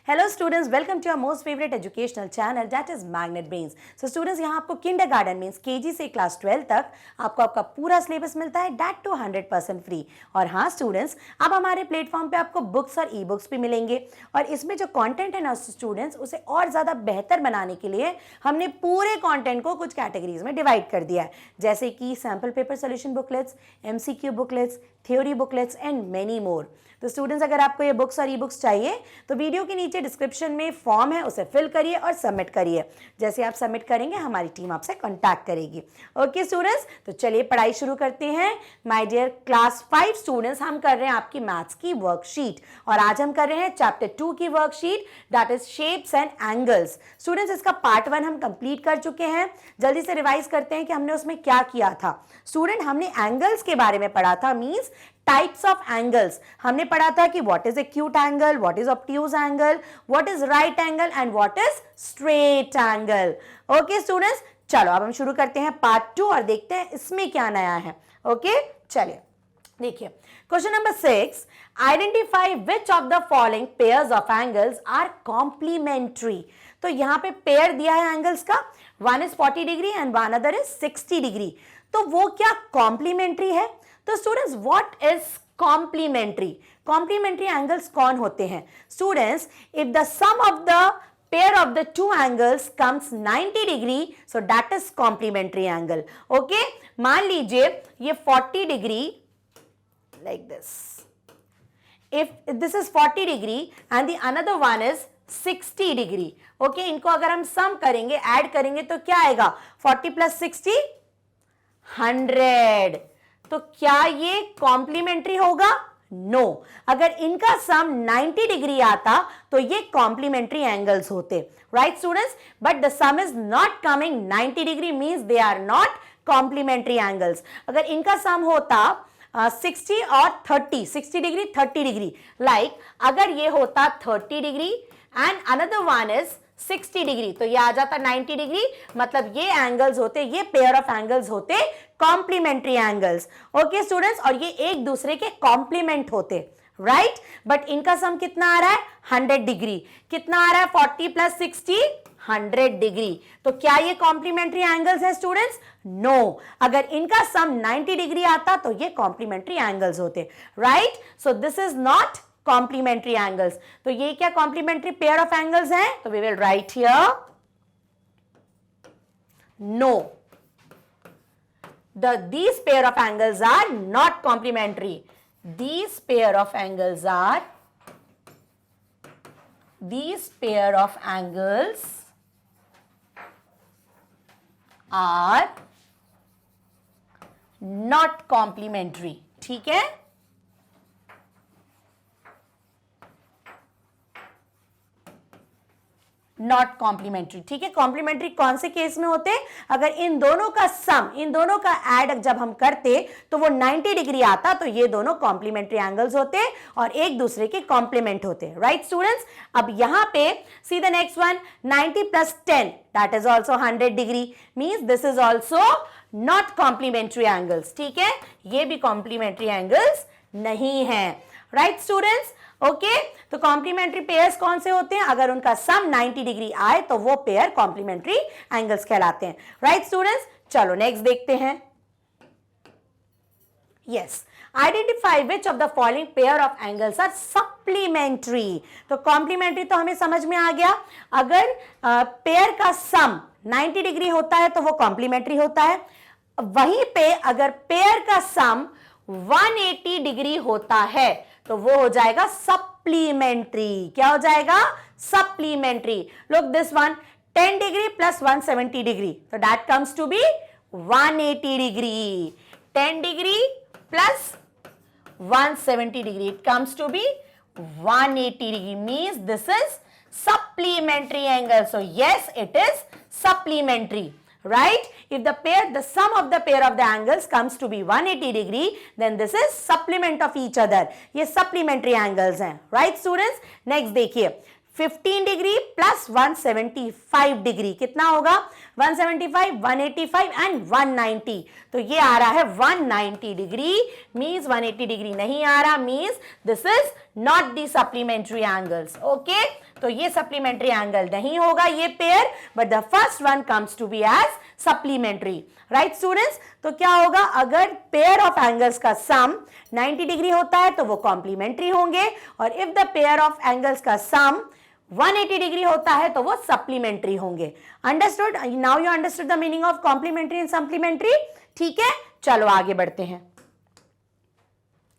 Hello students, welcome to our most favorite educational channel that is Magnet Brains. So students, यहाँ आपको kindergarten means KG से class 12 तक आपको आपका पूरा सिलेबस मिलता है that to 100% फ्री। और हाँ students, अब हमारे प्लेटफॉर्म पे आपको बुक्स और ई बुक्स भी मिलेंगे और इसमें जो कंटेंट है ना स्टूडेंट्स उसे और ज़्यादा बेहतर बनाने के लिए हमने पूरे कंटेंट को कुछ कैटेगरीज में डिवाइड कर दिया है, जैसे कि sample paper solution booklets, MCQ booklets, theory booklets and many more. तो स्टूडेंट्स, अगर आपको ये बुक्स और ई बुक्स चाहिए तो वीडियो के नीचे डिस्क्रिप्शन में फॉर्म है, उसे फिल करिए और सबमिट करिए। जैसे आप सबमिट करेंगे हमारी टीम आपसे कांटेक्ट करेगी। ओके स्टूडेंट्स, तो चलिए पढ़ाई शुरू करते हैं। माय डियर क्लास 5 स्टूडेंट्स, हम कर रहे हैं आपकी मैथ्स की वर्कशीट और आज हम कर रहे हैं चैप्टर 2 की worksheet that is shapes and angles. Students, इसका पार्ट 1 हम कंप्लीट कर चुके हैं। जल्दी से रिवाइज करते हैं कि हमने उसमें क्या किया था। स्टूडेंट, हमने एंगल्स के बारे में पढ़ा था, मींस टाइप्स ऑफ एंगल्स। हमने पढ़ा था कि what is acute angle, what is obtuse angle, what is right angle and what is straight angle. Okay students, चलो अब हम शुरू करते हैं पार्ट 2 और देखते हैं इसमें क्या नया है। ओके चलिए देखिए, question number 6, identify which of the following pairs of angles are complementary. तो यहां पे पेयर दिया है एंगल्स का, one is 40 degree and one other is 60 degree. तो वो क्या कॉम्प्लीमेंट्री है? तो students, what is complementary? Complementary angles कौन होते हैं? Students, if the sum of the pair of the two angles comes 90 degree, so that is complementary angle. Okay, मान लीजिए ये 40 degree like this. If this is 40 degree and the another one is 60 degree, okay, इनको अगर हम सम करेंगे, add करेंगे तो क्या आएगा? 40 प्लस 60 100। तो क्या ये कॉम्प्लीमेंट्री होगा? नो। अगर इनका सम 90 डिग्री आता तो ये कॉम्प्लीमेंट्री एंगल्स होते, right students? But the sum is not coming 90 degree, means they are not complementary angles. अगर इनका सम होता 60 और 30, 60 डिग्री 30 डिग्री, लाइक अगर ये होता 30 degree and another one is 60 degree, तो ये आ जाता 90 डिग्री। मतलब ये एंगल्स होते, ये पेयर ऑफ एंगल्स होते कॉम्प्लीमेंट्री एंगल्स। ओके स्टूडेंट्स, और ये एक दूसरे के कॉम्प्लीमेंट होते, राइट? बट इनका सम कितना आ रहा है? 100 डिग्री। कितना आ रहा है? 40 प्लस 60 100 डिग्री। तो क्या ये कॉम्प्लीमेंट्री एंगल्स है स्टूडेंट्स? नो। अगर इनका सम 90 डिग्री आता तो ये कॉम्प्लीमेंट्री एंगल्स होते, right? So this is not complementary angles. तो ये क्या कॉम्प्लीमेंट्री पेयर ऑफ एंगल्स हैं? तो we will write here no, these pair of angles are not complementary. These pair of angles are not complementary. ठीक है? Not complementary. ठीक है, complementary कौन से केस में होते? अगर इन दोनों का सम, इन दोनों का ऐड जब हम करते तो वो 90 डिग्री आता तो ये दोनों कॉम्प्लीमेंट्री एंगल्स होते और एक दूसरे के कॉम्प्लीमेंट होते, राइट स्टूडेंट्स? अब यहां पे see the next one, 90 plus 10 that is also 100 degree, means this is also not complementary angles. ठीक है, ये भी कॉम्प्लीमेंट्री एंगल्स नहीं है, राइट स्टूडेंट्स? ओके, तो कॉम्प्लीमेंट्री पेयर्स कौन से होते हैं? अगर उनका सम 90 डिग्री आए तो वो पेयर कॉम्प्लीमेंट्री एंगल्स कहलाते हैं, राइट स्टूडेंट्स? चलो नेक्स्ट देखते हैं। Yes, identify which of the following pair of angles are supplementary. तो कॉम्प्लीमेंट्री तो हमें समझ में आ गया, अगर पेयर का सम 90 डिग्री होता है तो वो कॉम्प्लीमेंट्री होता है। वहीं पे अगर पेयर का सम 180 डिग्री होता है तो वो हो जाएगा सप्लीमेंट्री। क्या हो जाएगा? Supplementary. Look this one, 10 degree plus 170 degree, तो that comes to be 180 degree. 10 degree plus 170 degree, it comes to be 180 degree, means this is supplementary angle. So yes, it is supplementary, right? If the sum of the pair of the angles comes to be 180 degree, then this is supplement of each other. ये supplementary angles हैं, right students? Next देखिए, 15 degree plus 175 degree कितना होगा? 175, 185 and 190। तो ये आ रहा है 190 degree, means 180 degree नहीं आ रहा, means this is not the supplementary angles. Okay, तो ये सप्लीमेंट्री एंगल नहीं होगा ये pair, but the first one comes to be as supplementary. Right students, तो क्या होगा, अगर पेयर ऑफ एंगल्स का सम 90 डिग्री होता है तो वो कॉम्प्लीमेंट्री होंगे, और if the pair of angles का सम 180 डिग्री होता है तो वो सप्लीमेंट्री होंगे। Understood? Now you understood the meaning of complementary and supplementary. ठीक है, चलो आगे बढ़ते हैं।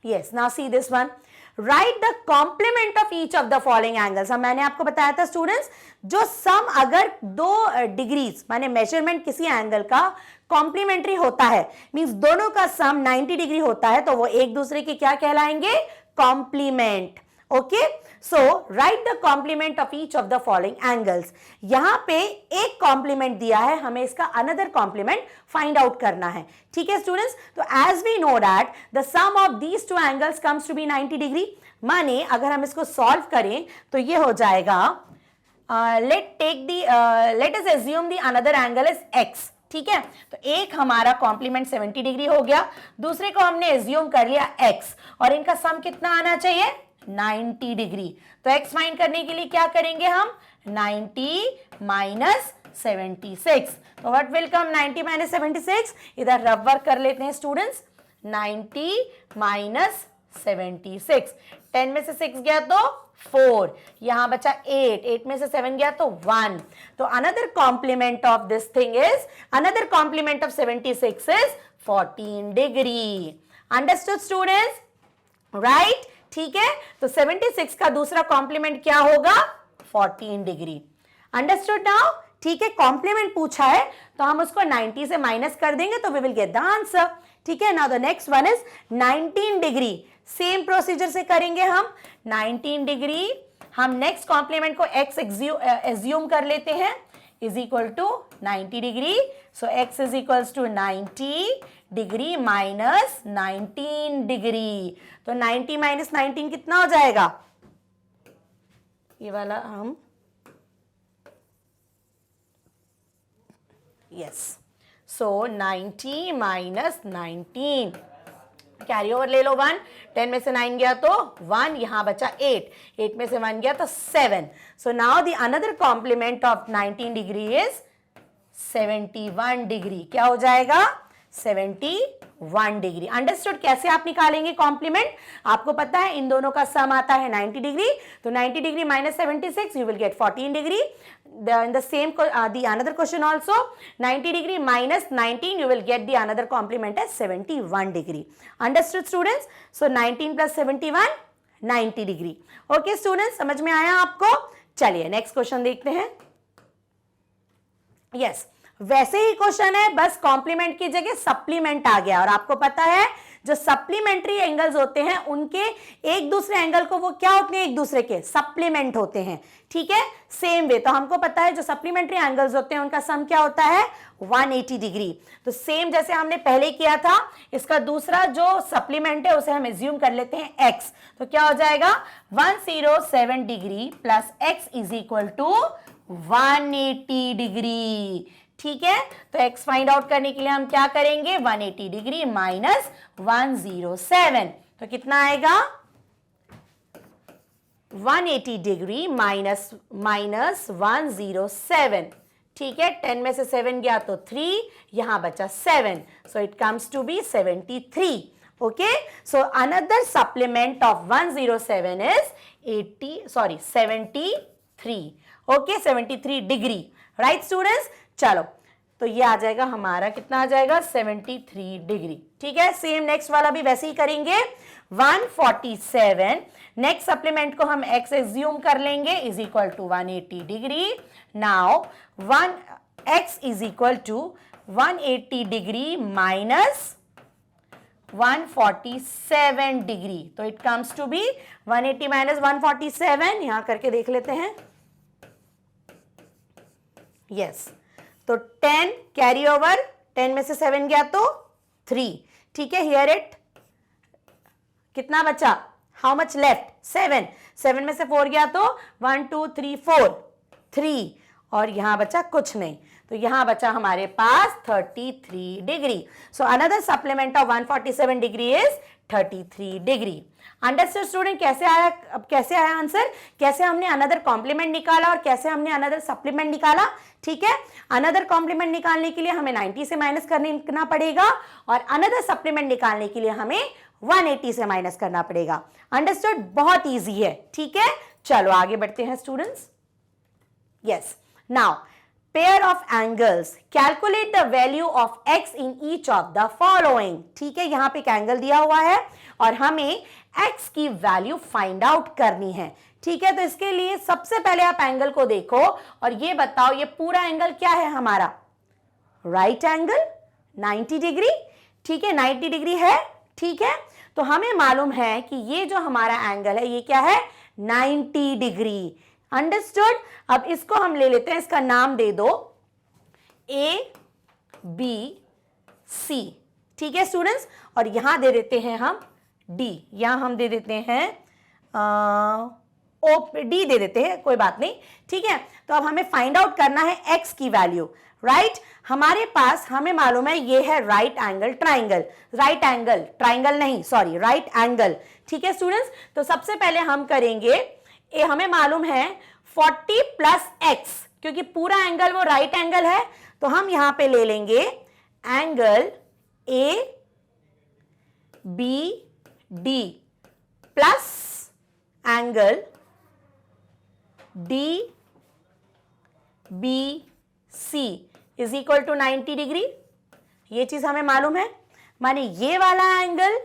Yes, now see this one, write the complement of each of the following angles. मैंने आपको बताया था स्टूडेंट्स, जो सम अगर 2 डिग्रीज माने मेजरमेंट किसी एंगल का कॉम्प्लीमेंट्री होता है, मींस दोनों का सम 90 डिग्री होता है, तो वो एक दूसरे के क्या कहलाएंगे, complement. Okay, so write the complement of each of the following angles. यहां पे एक कॉम्प्लीमेंट दिया है, हमें इसका अनदर कॉम्प्लीमेंट फाइंड आउट करना है। ठीक है स्टूडेंट्स, तो as we know that the sum of these 2 angles comes to be 90 degree, माने अगर हम इसको सॉल्व करें तो ये हो जाएगा, let us assume the another angle is x। ठीक है, तो एक हमारा कॉम्प्लीमेंट 70 डिग्री हो गया, दूसरे को हमने एज्यूम कर लिया x, और इनका सम कितना आना चाहिए, 90 डिग्री। तो x फाइंड करने के लिए क्या करेंगे हम, 90 माइनस 76। तो व्हाट विल कम, 90 माइनस 76, इधर रफ वर्क कर लेते हैं स्टूडेंट्स। 90 माइनस 76, 10 में से 6 गया तो 4, यहां बचा 8 में से 7 गया तो 1। तो another complement of this thing is, another complement of 76 is 14 degree. Understood students? Right, ठीक है, तो 76 का दूसरा कॉम्प्लीमेंट क्या होगा, 14 डिग्री। Understood now? ठीक है, कॉम्प्लीमेंट पूछा है तो हम उसको 90 से माइनस कर देंगे तो we will get the answer. ठीक है, now the next one is 19 degree. Same procedure से करेंगे हम 19 डिग्री, हम नेक्स्ट कॉम्प्लीमेंट को x एज्यूम कर लेते हैं, is equal to 90 degree. So x is equal to 90 degree minus 19 degree. तो 90 माइनस 19 कितना हो जाएगा, ये वाला हम, यस, सो 90 माइनस 19, कैरी ओवर ले लो 1, 10 में से 9 गया तो 1, यहां बचा 8 में से 1 गया तो 7। So now the another complement of 19 degree is 71 degree. क्या हो जाएगा, 71 डिग्री। अंडरस्टूड? कैसे आप निकालेंगे कॉम्प्लीमेंट, आपको पता है इन दोनों का सम आता है 90 डिग्री, तो 90 degree minus 76 you will get 14 degree. In the same the another question also, 90 degree minus 19 you will get the another complement as 71 degree. Understood students? So 19 plus 71 90 degree. Okay students, समझ में आया आपको? चलिए next question देखते हैं। Yes, वैसे ही question है, बस कॉम्प्लीमेंट की जगह सप्लीमेंट आ गया, और आपको पता है जो सप्लीमेंट्री एंगल्स होते हैं उनके एक दूसरे एंगल को वो क्या होते हैं, एक दूसरे के सप्लीमेंट होते हैं। ठीक है, सेम वे, तो हमको पता है जो सप्लीमेंट्री एंगल्स होते हैं उनका सम क्या होता है, 180 डिग्री। तो सेम जैसे हमने पहले किया था, इसका दूसरा जो सप्लीमेंट है उसे हम एज्यूम कर लेते हैं x। तो क्या हो जाएगा, 107 degree plus x is equal to 180 degree. ठीक है, तो x फाइंड आउट करने के लिए हम क्या करेंगे, 180 डिग्री माइनस 107, तो कितना आएगा, 180 डिग्री माइनस 107। ठीक है, 10 में से 7 गया तो 3, यहां बचा 7, so it comes to be 73। Okay, so another supplement of 107 is 73। Okay, 73 degree. Right students? चलो, तो ये आ जाएगा हमारा, कितना आ जाएगा, 73 डिग्री। ठीक है, सेम नेक्स्ट वाला भी वैसे ही करेंगे, 147, नेक्स्ट सप्लीमेंट को हम x एज्यूम कर लेंगे, is equal to 180 degree. Now x is equal to 180 degree minus 147 degree, तो it comes to be 180 minus 147, यहां करके देख लेते हैं। यस, तो 10 कैरी ओवर, 10 में से 7 गया तो 3। ठीक है, हियर इट कितना बचा, हाउ मच लेफ्ट, 7 में से 4 गया तो 1 2 3 4 3, और यहां बचा कुछ नहीं, तो यहां बचा हमारे पास 33 degree. So another supplement of 147 degree is 33 degree. Understood student? कैसे आया, अब कैसे आया आंसर, कैसे हमने अनदर कॉम्प्लीमेंट निकाला और कैसे हमने अनदर सप्लीमेंट निकाला। ठीक है, अनदर कॉम्प्लीमेंट निकालने के लिए हमें 90 से माइनस करना पड़ेगा और अनदर सप्लीमेंट निकालने के लिए हमें 180 से माइनस करना पड़ेगा। अंडरस्टूड? बहुत इजी है। ठीक है, चलो आगे बढ़ते हैं students. Yes, now pair of angles, calculate the value of x in each of the following। ठीक है, यहां पे एक एंगल दिया हुआ है और हमें x की वैल्यू फाइंड आउट करनी है। ठीक है, तो इसके लिए सबसे पहले आप एंगल को देखो और ये बताओ ये पूरा एंगल क्या है हमारा, राइट एंगल 90 डिग्री। ठीक है, 90 डिग्री है। ठीक है, तो हमें मालूम है कि ये जो हमारा एंगल है ये क्या है, 90 डिग्री। अंडरस्टूड? अब इसको हम ले लेते हैं, इसका नाम दे दो ए बी सी। ठीक है स्टूडेंट्स, और यहां दे देते हैं हम डी, यहां हम दे देते हैं ओ डी दे देते हैं, कोई बात नहीं। ठीक है, तो अब हमें फाइंड आउट करना है एक्स की वैल्यू। राइट, हमारे पास हमें मालूम है ये है right angle triangle, right angle triangle नहीं, सॉरी, राइट एंगल। ठीक है स्टूडेंट्स, तो सबसे पहले हम करेंगे, ये हमें मालूम है 40 प्लस एक्स, क्योंकि पूरा एंगल वो राइट एंगल है, तो हम यहां पे ले लेंगे angle A B D plus angle D B C is equal to 90 degree. ये चीज हमें मालूम है, माने ये वाला एंगल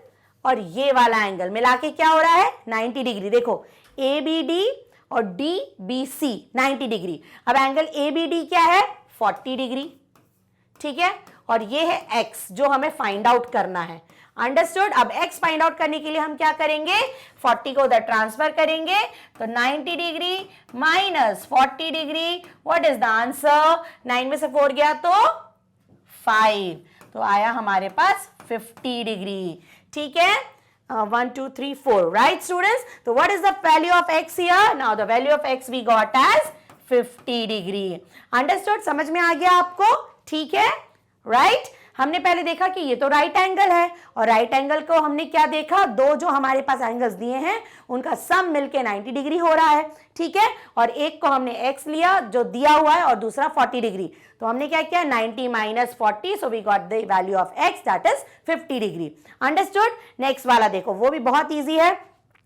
और ये वाला एंगल मिला के क्या हो रहा है, 90 डिग्री। देखो ए बी डी और डी बी सी 90 डिग्री। अब एंगल ए बी डी क्या है, 40 डिग्री। ठीक है, और ये है एक्स जो हमें फाइंड आउट करना है। अंडरस्टूड? अब एक्स फाइंड आउट करने के लिए हम क्या करेंगे, 40 को उधर ट्रांसफर करेंगे, तो 90 degree minus 40 degree, what is the answer, 9 में से 4 गया तो 5, तो आया हमारे पास 50 डिग्री। ठीक है, 1 2 3 4, right students? So what is the value of x here? Now the value of x we got as 50 degree. Understood? समझ में आ गया आपको? ठीक है, right? हमने पहले देखा कि ये तो राइट एंगल है और राइट एंगल को हमने क्या देखा, दो जो हमारे पास एंगल्स दिए हैं उनका सम मिलके 90 डिग्री हो रहा है। ठीक है, और एक को हमने x लिया जो दिया हुआ है और दूसरा 40 डिग्री, तो हमने क्या किया, 90 minus 40, so we got the value of x that is 50 degree. Understood? Next वाला देखो, वो भी बहुत ईजी है।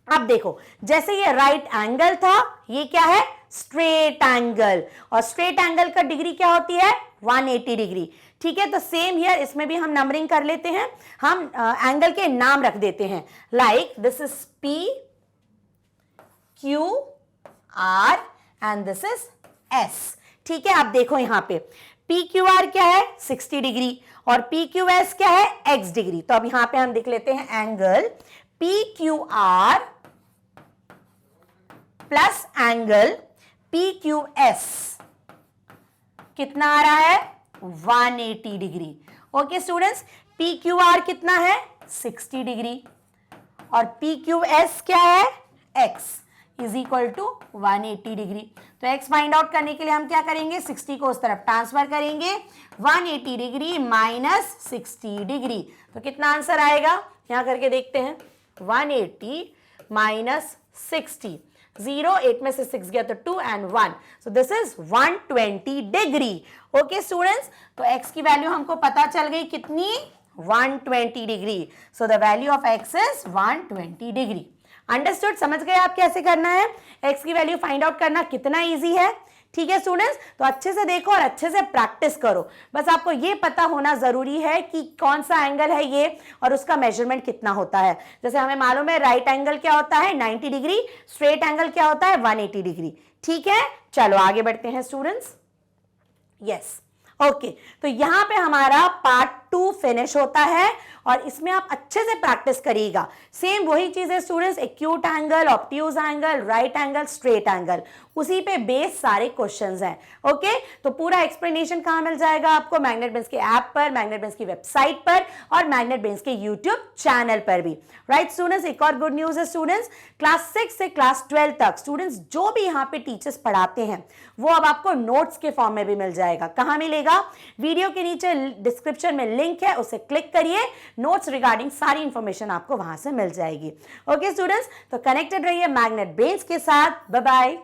अब देखो, जैसे ये राइट एंगल था, ये क्या है, स्ट्रेट एंगल, और स्ट्रेट एंगल का डिग्री क्या होती है, 180 डिग्री। ठीक है, तो सेम हियर, इसमें भी हम नंबरिंग कर लेते हैं, हम एंगल के नाम रख देते हैं, like this is P Q R and this is S. ठीक है, आप देखो यहां पे पी क्यू आर क्या है, 60 डिग्री, और पी क्यू एस क्या है, एक्स डिग्री। तो अब यहां पे हम देख लेते हैं angle P Q R plus angle P Q S कितना आ रहा है, 180 degree. Okay students, P Q R कितना है, 60 डिग्री, और पी क्यू एस क्या है, x is equal to 180 degree. तो x फाइंड आउट करने के लिए हम क्या करेंगे, 60 को उस तरफ ट्रांसफर करेंगे, 180 डिग्री माइनस 60 डिग्री, तो कितना आंसर आएगा, यहां करके देखते हैं, 180 माइनस 60, 0, 8 में से 6 गया तो 2 and 1, so this is 120 degree. Okay students, तो x की वैल्यू हमको पता चल गई कितनी, 120 degree. So the value of x is 120 degree. Understood? समझ गए आप कैसे करना है, x की वैल्यू फाइंड आउट करना कितना इजी है। ठीक है स्टूडेंट्स, तो अच्छे से देखो और अच्छे से प्रैक्टिस करो, बस आपको ये पता होना जरूरी है कि कौन सा एंगल है ये और उसका मेजरमेंट कितना होता है। जैसे हमें मालूम है राइट एंगल क्या होता है, 90 डिग्री, स्ट्रेट एंगल क्या होता है, 180 डिग्री। ठीक है, चलो आगे बढ़ते हैं स्टूडेंट्स। यस, ओके, तो यहां पे हमारा पार्ट पार्ट 2 फिनिश होता है और इसमें आप अच्छे से प्रैक्टिस करिएगा। सेम वही चीज है students, acute angle, obtuse angle, right angle, straight angle, उसी पे बेस सारे क्वेश्चंस हैं। ओके, तो पूरा एक्सप्लेनेशन कहाँ मिल जाएगा आपको? मैग्नेट बेंस के ऐप पर, मैग्नेट बेंस की वेबसाइट पर और मैग्नेट बेंस के यूट्यूब चैनल पर भी। राइट स्टूडेंट्स, एक और गुड न्यूज है स्टूडेंट्स, क्लास 6 से क्लास 12 तक स्टूडेंट्स जो भी यहाँ पे टीचर्स पढ़ाते हैं वो अब आपको नोट्स के फॉर्म में भी मिल जाएगा। कहाँ मिलेगा? वीडियो के नीचे डिस्क्रिप्शन में लिंक है, उसे क्लिक करिए, नोट्स रिगार्डिंग सारी इंफॉर्मेशन आपको वहां से मिल जाएगी। ओके स्टूडेंट्स, तो कनेक्टेड रहिए मैग्नेट ब्रेन्स के साथ। Bye bye.